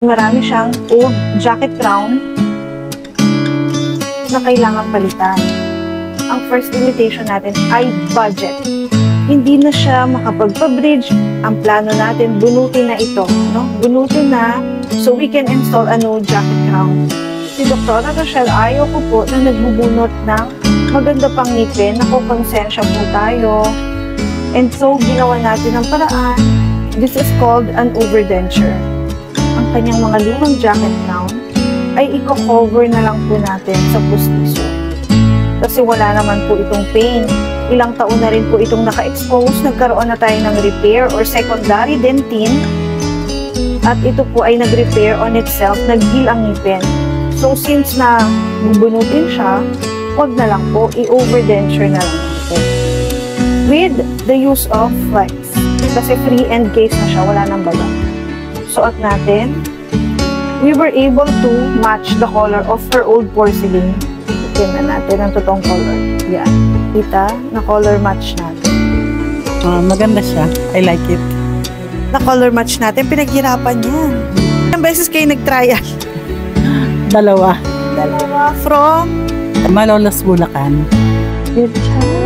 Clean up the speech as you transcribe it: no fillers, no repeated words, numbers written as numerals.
Marami siyang old jacket crown na kailangan palitan. Ang first limitation natin ay budget. Hindi na siya makapagpa-bridge. Ang plano natin, bunutin na ito. No? Bunutin na so we can install a new jacket crown. Si Dr. Rochelle, ayaw ko po na nagbubunot ng maganda pang ngipin. Nakukonsensya po tayo. And so, ginawa natin ang paraan. This is called an overdenture. Ang kanyang mga lumang jacket crown ay i-cover na lang po natin sa pustiso. Kasi wala naman po itong pain. Ilang taon na rin po itong naka-expose. Nagkaroon na tayo ng repair or secondary dentin. At ito po ay nag-repair on itself. Nag-heal ang ngipin. So, since na bubunutin siya, wag na lang po, i-overdenture na lang ito. With the use of flex. Kasi free end case na siya, wala nang baga. Suot natin. We were able to match the color of her old porcelain. Tingnan natin ang totoong color. Yan. Kita, na color match natin. Maganda siya. I like it. Na color match natin, pinaghirapan yan. Ilang beses kayo nag-trial? Dalawa. From? Malolos, Bulacan. Good job.